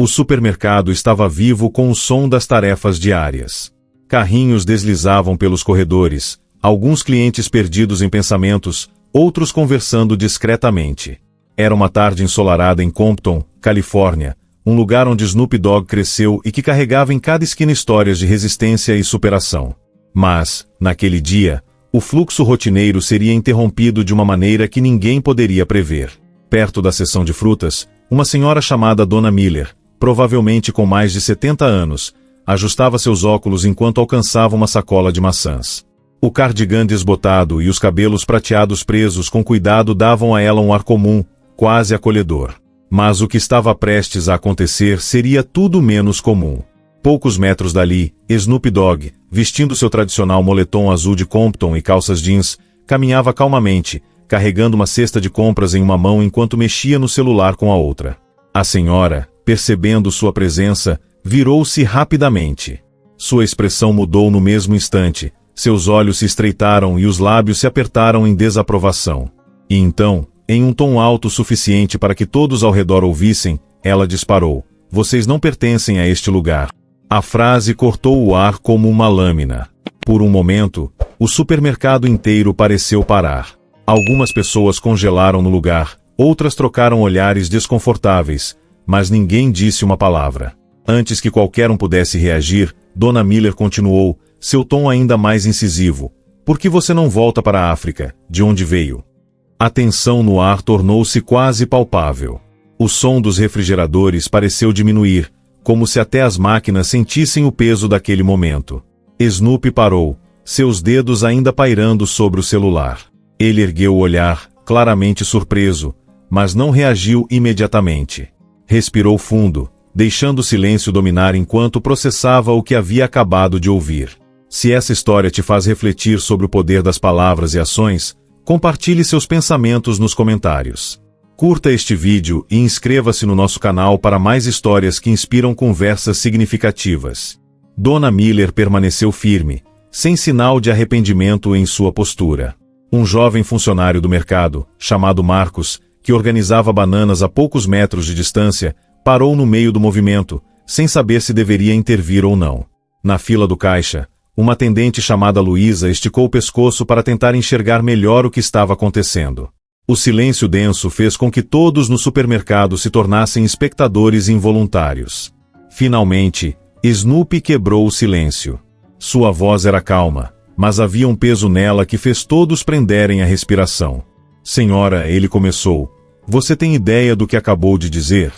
O supermercado estava vivo com o som das tarefas diárias. Carrinhos deslizavam pelos corredores, alguns clientes perdidos em pensamentos, outros conversando discretamente. Era uma tarde ensolarada em Compton, Califórnia, um lugar onde Snoop Dogg cresceu e que carregava em cada esquina histórias de resistência e superação. Mas, naquele dia, o fluxo rotineiro seria interrompido de uma maneira que ninguém poderia prever. Perto da seção de frutas, uma senhora chamada Donna Miller, provavelmente com mais de 70 anos, ajustava seus óculos enquanto alcançava uma sacola de maçãs. O cardigã desbotado e os cabelos prateados presos com cuidado davam a ela um ar comum, quase acolhedor. Mas o que estava prestes a acontecer seria tudo menos comum. Poucos metros dali, Snoop Dogg, vestindo seu tradicional moletom azul de Compton e calças jeans, caminhava calmamente, carregando uma cesta de compras em uma mão enquanto mexia no celular com a outra. A senhora, percebendo sua presença, virou-se rapidamente. Sua expressão mudou no mesmo instante, seus olhos se estreitaram e os lábios se apertaram em desaprovação. E então, em um tom alto o suficiente para que todos ao redor ouvissem, ela disparou: "Vocês não pertencem a este lugar." A frase cortou o ar como uma lâmina. Por um momento, o supermercado inteiro pareceu parar. Algumas pessoas congelaram no lugar, outras trocaram olhares desconfortáveis, mas ninguém disse uma palavra. Antes que qualquer um pudesse reagir, Donna Miller continuou, seu tom ainda mais incisivo: "Por que você não volta para a África, de onde veio?" A tensão no ar tornou-se quase palpável. O som dos refrigeradores pareceu diminuir, como se até as máquinas sentissem o peso daquele momento. Snoop parou, seus dedos ainda pairando sobre o celular. Ele ergueu o olhar, claramente surpreso, mas não reagiu imediatamente. Respirou fundo, deixando o silêncio dominar enquanto processava o que havia acabado de ouvir. Se essa história te faz refletir sobre o poder das palavras e ações, compartilhe seus pensamentos nos comentários. Curta este vídeo e inscreva-se no nosso canal para mais histórias que inspiram conversas significativas. Donna Miller permaneceu firme, sem sinal de arrependimento em sua postura. Um jovem funcionário do mercado, chamado Marcos, que organizava bananas a poucos metros de distância, parou no meio do movimento, sem saber se deveria intervir ou não. Na fila do caixa, uma atendente chamada Luísa esticou o pescoço para tentar enxergar melhor o que estava acontecendo. O silêncio denso fez com que todos no supermercado se tornassem espectadores involuntários. Finalmente, Snoop quebrou o silêncio. Sua voz era calma, mas havia um peso nela que fez todos prenderem a respiração. "Senhora", ele começou, "você tem ideia do que acabou de dizer?"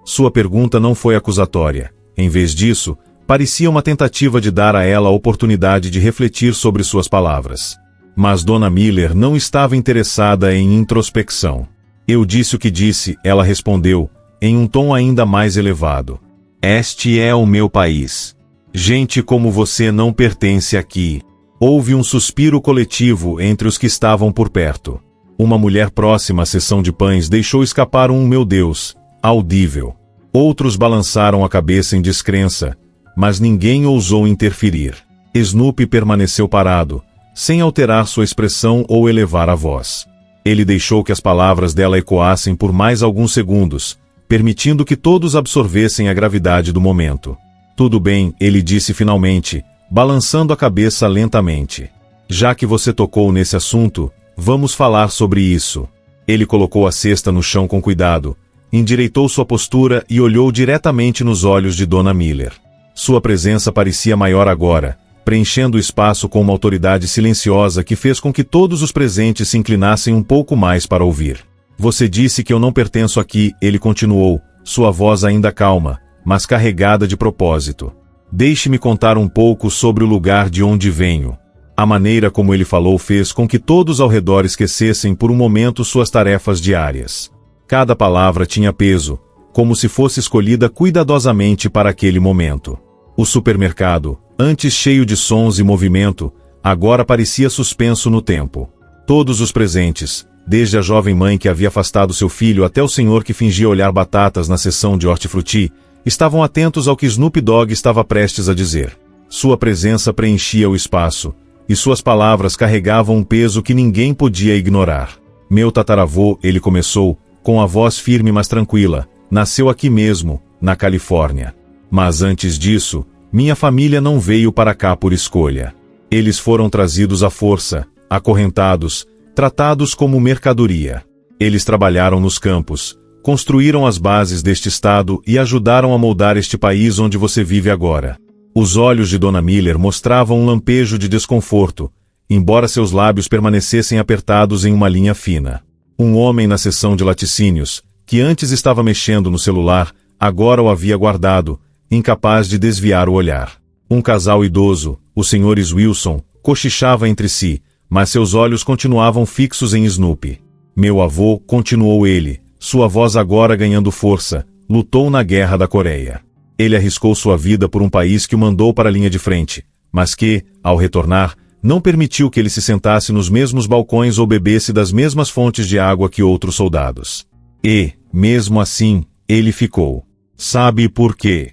Sua pergunta não foi acusatória. Em vez disso, parecia uma tentativa de dar a ela a oportunidade de refletir sobre suas palavras. Mas Donna Miller não estava interessada em introspecção. "Eu disse o que disse", ela respondeu, em um tom ainda mais elevado. "Este é o meu país. Gente como você não pertence aqui." Houve um suspiro coletivo entre os que estavam por perto. Uma mulher próxima à seção de pães deixou escapar um "meu Deus", audível. Outros balançaram a cabeça em descrença, mas ninguém ousou interferir. Snoop permaneceu parado, sem alterar sua expressão ou elevar a voz. Ele deixou que as palavras dela ecoassem por mais alguns segundos, permitindo que todos absorvessem a gravidade do momento. "Tudo bem", ele disse finalmente, balançando a cabeça lentamente. "Já que você tocou nesse assunto, vamos falar sobre isso." Ele colocou a cesta no chão com cuidado, endireitou sua postura e olhou diretamente nos olhos de Donna Miller. Sua presença parecia maior agora, preenchendo o espaço com uma autoridade silenciosa que fez com que todos os presentes se inclinassem um pouco mais para ouvir. "Você disse que eu não pertenço aqui", ele continuou, sua voz ainda calma, mas carregada de propósito. "Deixe-me contar um pouco sobre o lugar de onde venho." A maneira como ele falou fez com que todos ao redor esquecessem por um momento suas tarefas diárias. Cada palavra tinha peso, como se fosse escolhida cuidadosamente para aquele momento. O supermercado, antes cheio de sons e movimento, agora parecia suspenso no tempo. Todos os presentes, desde a jovem mãe que havia afastado seu filho até o senhor que fingia olhar batatas na seção de hortifruti, estavam atentos ao que Snoop Dogg estava prestes a dizer. Sua presença preenchia o espaço, e suas palavras carregavam um peso que ninguém podia ignorar. "Meu tataravô", ele começou, com a voz firme mas tranquila, "nasceu aqui mesmo, na Califórnia. Mas antes disso, minha família não veio para cá por escolha. Eles foram trazidos à força, acorrentados, tratados como mercadoria. Eles trabalharam nos campos, construíram as bases deste estado e ajudaram a moldar este país onde você vive agora. Os olhos de Dona Miller mostravam um lampejo de desconforto, embora seus lábios permanecessem apertados em uma linha fina. Um homem na seção de laticínios, que antes estava mexendo no celular, agora o havia guardado, incapaz de desviar o olhar. Um casal idoso, os senhores Wilson, cochichava entre si, mas seus olhos continuavam fixos em Snoopy. Meu avô, continuou ele, sua voz agora ganhando força, lutou na Guerra da Coreia. Ele arriscou sua vida por um país que o mandou para a linha de frente, mas que, ao retornar, não permitiu que ele se sentasse nos mesmos balcões ou bebesse das mesmas fontes de água que outros soldados. E, mesmo assim, ele ficou. Sabe por quê?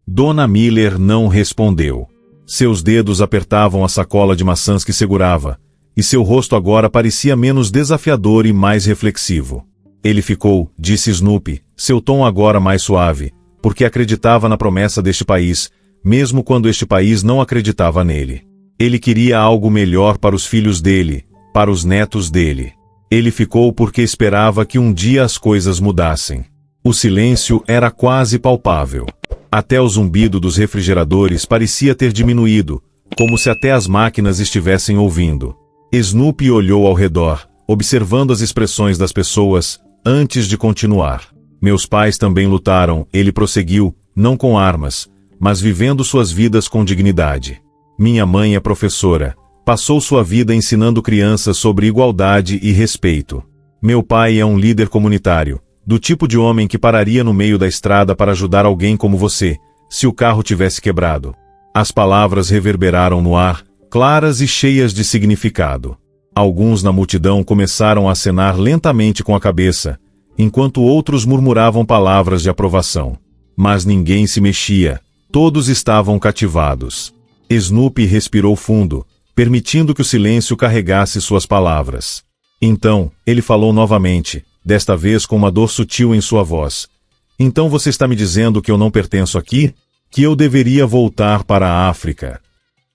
Dona Miller não respondeu. Seus dedos apertavam a sacola de maçãs que segurava, e seu rosto agora parecia menos desafiador e mais reflexivo. Ele ficou, disse Snoopy, seu tom agora mais suave, porque acreditava na promessa deste país, mesmo quando este país não acreditava nele. Ele queria algo melhor para os filhos dele, para os netos dele. Ele ficou porque esperava que um dia as coisas mudassem. O silêncio era quase palpável. Até o zumbido dos refrigeradores parecia ter diminuído, como se até as máquinas estivessem ouvindo. Snoopy olhou ao redor, observando as expressões das pessoas, antes de continuar. Meus pais também lutaram, ele prosseguiu, não com armas, mas vivendo suas vidas com dignidade. Minha mãe é professora, passou sua vida ensinando crianças sobre igualdade e respeito. Meu pai é um líder comunitário, do tipo de homem que pararia no meio da estrada para ajudar alguém como você, se o carro tivesse quebrado. As palavras reverberaram no ar, claras e cheias de significado. Alguns na multidão começaram a acenar lentamente com a cabeça, enquanto outros murmuravam palavras de aprovação. Mas ninguém se mexia, todos estavam cativados. Snoopy respirou fundo, permitindo que o silêncio carregasse suas palavras. Então, ele falou novamente, desta vez com uma dor sutil em sua voz. Então você está me dizendo que eu não pertenço aqui? Que eu deveria voltar para a África?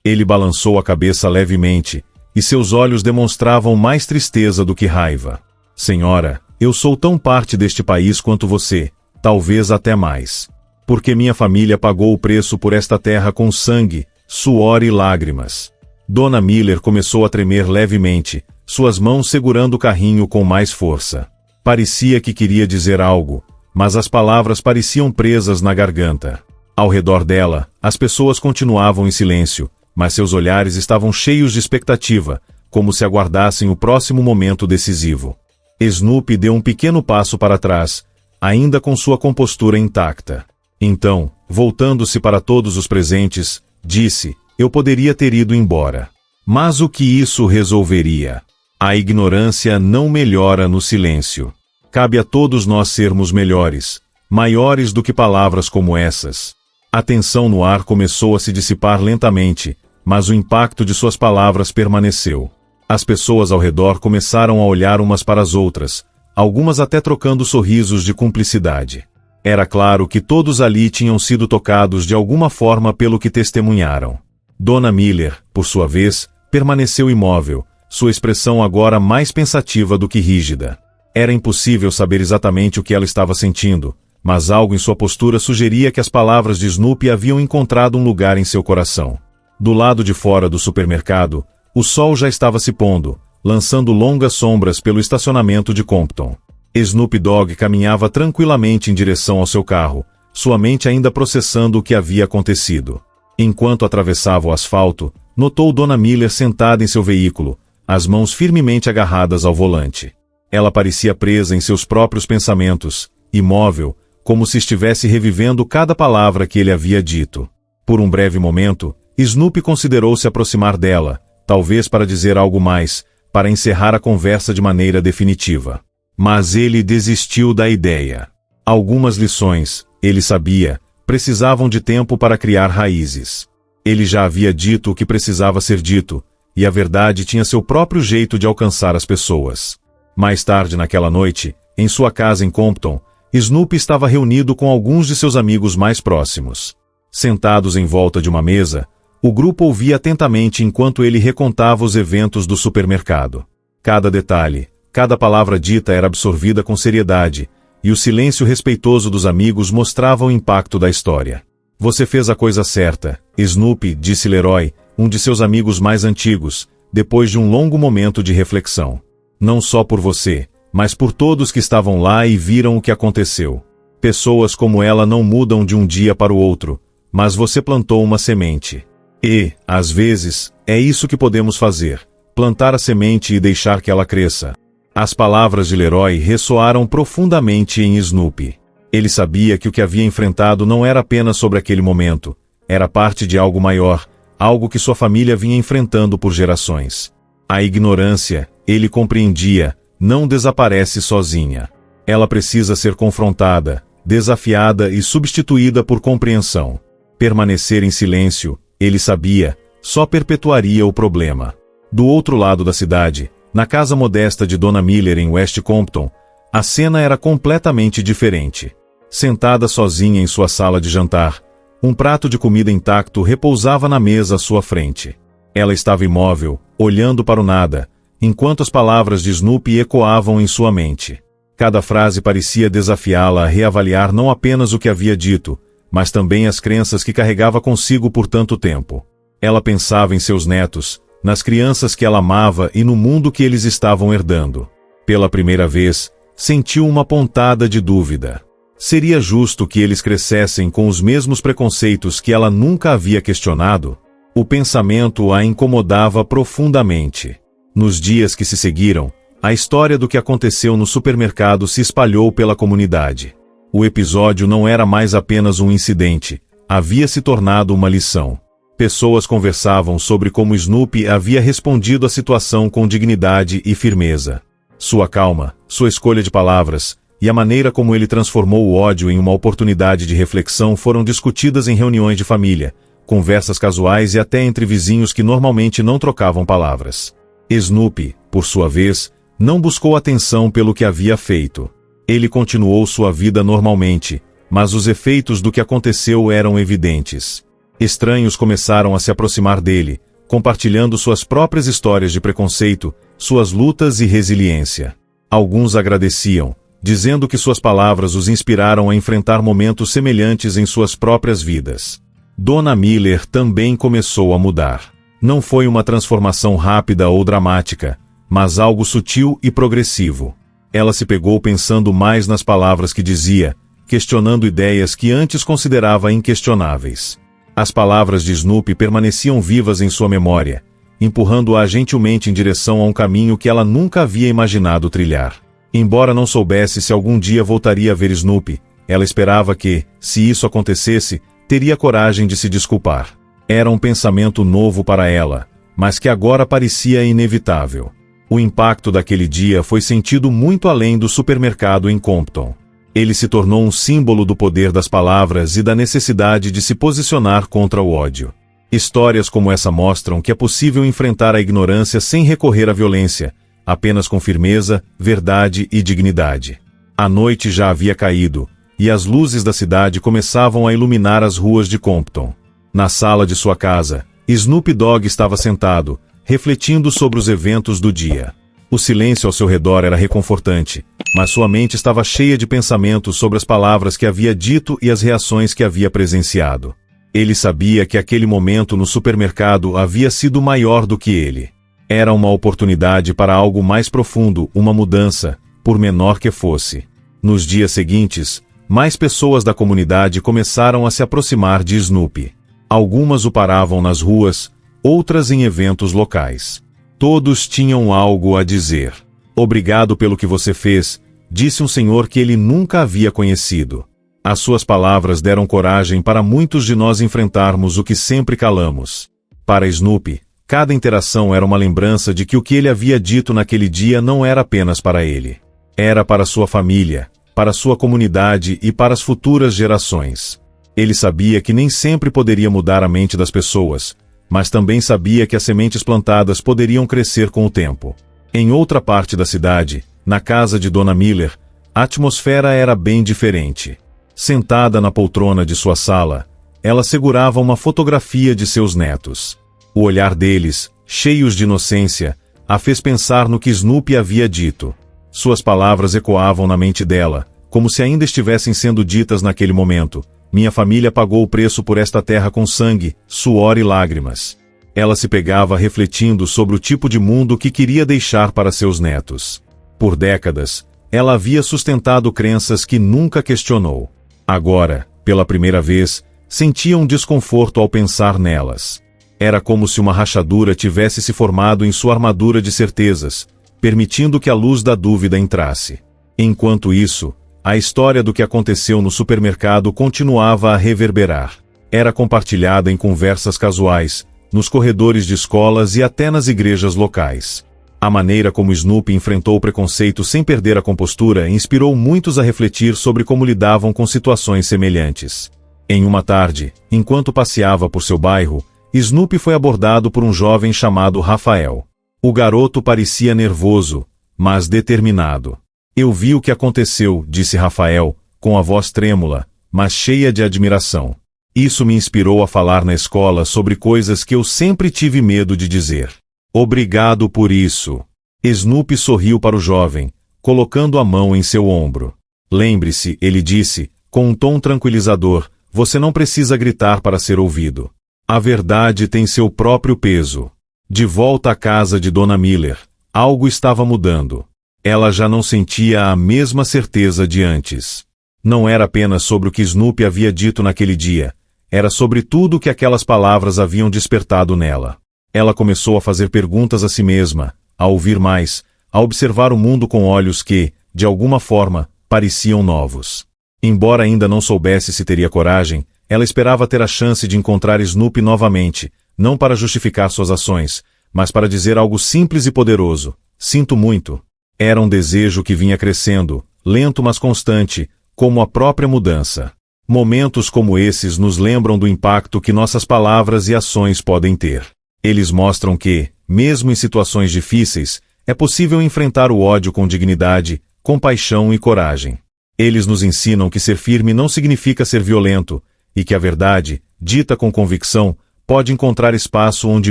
Ele balançou a cabeça levemente, e seus olhos demonstravam mais tristeza do que raiva. Senhora, eu sou tão parte deste país quanto você, talvez até mais. Porque minha família pagou o preço por esta terra com sangue, suor e lágrimas. Dona Miller começou a tremer levemente, suas mãos segurando o carrinho com mais força. Parecia que queria dizer algo, mas as palavras pareciam presas na garganta. Ao redor dela, as pessoas continuavam em silêncio, mas seus olhares estavam cheios de expectativa, como se aguardassem o próximo momento decisivo. Snoopy deu um pequeno passo para trás, ainda com sua compostura intacta. Então, voltando-se para todos os presentes, disse, eu poderia ter ido embora. Mas o que isso resolveria? A ignorância não melhora no silêncio. Cabe a todos nós sermos melhores, maiores do que palavras como essas. A tensão no ar começou a se dissipar lentamente, mas o impacto de suas palavras permaneceu. As pessoas ao redor começaram a olhar umas para as outras, algumas até trocando sorrisos de cumplicidade. Era claro que todos ali tinham sido tocados de alguma forma pelo que testemunharam. Dona Miller, por sua vez, permaneceu imóvel, sua expressão agora mais pensativa do que rígida. Era impossível saber exatamente o que ela estava sentindo, mas algo em sua postura sugeria que as palavras de Snoopy haviam encontrado um lugar em seu coração. Do lado de fora do supermercado, o sol já estava se pondo, lançando longas sombras pelo estacionamento de Compton. Snoopy Dogg caminhava tranquilamente em direção ao seu carro, sua mente ainda processando o que havia acontecido. Enquanto atravessava o asfalto, notou Dona Miller sentada em seu veículo, as mãos firmemente agarradas ao volante. Ela parecia presa em seus próprios pensamentos, imóvel, como se estivesse revivendo cada palavra que ele havia dito. Por um breve momento, Snoopy considerou se aproximar dela, talvez para dizer algo mais, para encerrar a conversa de maneira definitiva. Mas ele desistiu da ideia. Algumas lições, ele sabia, precisavam de tempo para criar raízes. Ele já havia dito o que precisava ser dito, e a verdade tinha seu próprio jeito de alcançar as pessoas. Mais tarde naquela noite, em sua casa em Compton, Snoopy estava reunido com alguns de seus amigos mais próximos. Sentados em volta de uma mesa, o grupo ouvia atentamente enquanto ele recontava os eventos do supermercado. Cada detalhe, cada palavra dita era absorvida com seriedade, e o silêncio respeitoso dos amigos mostrava o impacto da história. Você fez a coisa certa, Snoopy, disse Leroy, um de seus amigos mais antigos, depois de um longo momento de reflexão. Não só por você, mas por todos que estavam lá e viram o que aconteceu. Pessoas como ela não mudam de um dia para o outro, mas você plantou uma semente. E, às vezes, é isso que podemos fazer: plantar a semente e deixar que ela cresça. As palavras de Leroy ressoaram profundamente em Snoopy. Ele sabia que o que havia enfrentado não era apenas sobre aquele momento, era parte de algo maior, algo que sua família vinha enfrentando por gerações. A ignorância, ele compreendia, não desaparece sozinha. Ela precisa ser confrontada, desafiada e substituída por compreensão. Permanecer em silêncio, ele sabia, só perpetuaria o problema. Do outro lado da cidade, na casa modesta de Dona Miller em West Compton, a cena era completamente diferente. Sentada sozinha em sua sala de jantar, um prato de comida intacto repousava na mesa à sua frente. Ela estava imóvel, olhando para o nada, enquanto as palavras de Snoopy ecoavam em sua mente. Cada frase parecia desafiá-la a reavaliar não apenas o que havia dito, mas também as crenças que carregava consigo por tanto tempo. Ela pensava em seus netos, nas crianças que ela amava e no mundo que eles estavam herdando. Pela primeira vez, sentiu uma pontada de dúvida. Seria justo que eles crescessem com os mesmos preconceitos que ela nunca havia questionado? O pensamento a incomodava profundamente. Nos dias que se seguiram, a história do que aconteceu no supermercado se espalhou pela comunidade. O episódio não era mais apenas um incidente, havia se tornado uma lição. Pessoas conversavam sobre como Snoopy havia respondido à situação com dignidade e firmeza. Sua calma, sua escolha de palavras, e a maneira como ele transformou o ódio em uma oportunidade de reflexão foram discutidas em reuniões de família, conversas casuais e até entre vizinhos que normalmente não trocavam palavras. Snoopy, por sua vez, não buscou atenção pelo que havia feito. Ele continuou sua vida normalmente, mas os efeitos do que aconteceu eram evidentes. Estranhos começaram a se aproximar dele, compartilhando suas próprias histórias de preconceito, suas lutas e resiliência. Alguns agradeciam, dizendo que suas palavras os inspiraram a enfrentar momentos semelhantes em suas próprias vidas. Dona Miller também começou a mudar. Não foi uma transformação rápida ou dramática, mas algo sutil e progressivo. Ela se pegou pensando mais nas palavras que dizia, questionando ideias que antes considerava inquestionáveis. As palavras de Snoopy permaneciam vivas em sua memória, empurrando-a gentilmente em direção a um caminho que ela nunca havia imaginado trilhar. Embora não soubesse se algum dia voltaria a ver Snoopy, ela esperava que, se isso acontecesse, teria coragem de se desculpar. Era um pensamento novo para ela, mas que agora parecia inevitável. O impacto daquele dia foi sentido muito além do supermercado em Compton. Ele se tornou um símbolo do poder das palavras e da necessidade de se posicionar contra o ódio. Histórias como essa mostram que é possível enfrentar a ignorância sem recorrer à violência, apenas com firmeza, verdade e dignidade. A noite já havia caído, e as luzes da cidade começavam a iluminar as ruas de Compton. Na sala de sua casa, Snoopy Dogg estava sentado, refletindo sobre os eventos do dia. O silêncio ao seu redor era reconfortante, mas sua mente estava cheia de pensamentos sobre as palavras que havia dito e as reações que havia presenciado. Ele sabia que aquele momento no supermercado havia sido maior do que ele. Era uma oportunidade para algo mais profundo, uma mudança, por menor que fosse. Nos dias seguintes, mais pessoas da comunidade começaram a se aproximar de Snoopy. Algumas o paravam nas ruas, outras em eventos locais. Todos tinham algo a dizer. Obrigado pelo que você fez, disse um senhor que ele nunca havia conhecido. As suas palavras deram coragem para muitos de nós enfrentarmos o que sempre calamos. Para Snoopy, cada interação era uma lembrança de que o que ele havia dito naquele dia não era apenas para ele. Era para sua família, para sua comunidade e para as futuras gerações. Ele sabia que nem sempre poderia mudar a mente das pessoas, mas também sabia que as sementes plantadas poderiam crescer com o tempo. Em outra parte da cidade, na casa de Dona Miller, A atmosfera era bem diferente. Sentada na poltrona de sua sala, ela segurava uma fotografia de seus netos. O olhar deles, cheios de inocência, a fez pensar no que Snoopy havia dito. Suas palavras ecoavam na mente dela, como se ainda estivessem sendo ditas naquele momento. Minha família pagou o preço por esta terra com sangue, suor e lágrimas. Ela se pegava refletindo sobre o tipo de mundo que queria deixar para seus netos. Por décadas, ela havia sustentado crenças que nunca questionou. Agora, pela primeira vez, sentia um desconforto ao pensar nelas. Era como se uma rachadura tivesse se formado em sua armadura de certezas, permitindo que a luz da dúvida entrasse. Enquanto isso, a história do que aconteceu no supermercado continuava a reverberar. Era compartilhada em conversas casuais, nos corredores de escolas e até nas igrejas locais. A maneira como Snoopy enfrentou o preconceito sem perder a compostura inspirou muitos a refletir sobre como lidavam com situações semelhantes. Em uma tarde, enquanto passeava por seu bairro, Snoopy foi abordado por um jovem chamado Rafael. O garoto parecia nervoso, mas determinado. Eu vi o que aconteceu, disse Rafael, com a voz trêmula, mas cheia de admiração. Isso me inspirou a falar na escola sobre coisas que eu sempre tive medo de dizer. Obrigado por isso. Snoopy sorriu para o jovem, colocando a mão em seu ombro. Lembre-se, ele disse, com um tom tranquilizador, você não precisa gritar para ser ouvido. A verdade tem seu próprio peso. De volta à casa de Dona Miller, algo estava mudando. Ela já não sentia a mesma certeza de antes. Não era apenas sobre o que Snoopy havia dito naquele dia, era sobre tudo o que aquelas palavras haviam despertado nela. Ela começou a fazer perguntas a si mesma, a ouvir mais, a observar o mundo com olhos que, de alguma forma, pareciam novos. Embora ainda não soubesse se teria coragem, ela esperava ter a chance de encontrar Snoopy novamente, não para justificar suas ações, mas para dizer algo simples e poderoso: sinto muito. Era um desejo que vinha crescendo, lento mas constante, como a própria mudança. Momentos como esses nos lembram do impacto que nossas palavras e ações podem ter. Eles mostram que, mesmo em situações difíceis, é possível enfrentar o ódio com dignidade, compaixão e coragem. Eles nos ensinam que ser firme não significa ser violento, e que a verdade, dita com convicção, pode encontrar espaço onde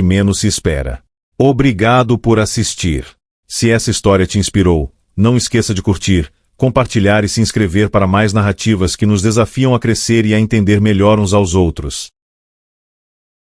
menos se espera. Obrigado por assistir. Se essa história te inspirou, não esqueça de curtir, compartilhar e se inscrever para mais narrativas que nos desafiam a crescer e a entender melhor uns aos outros.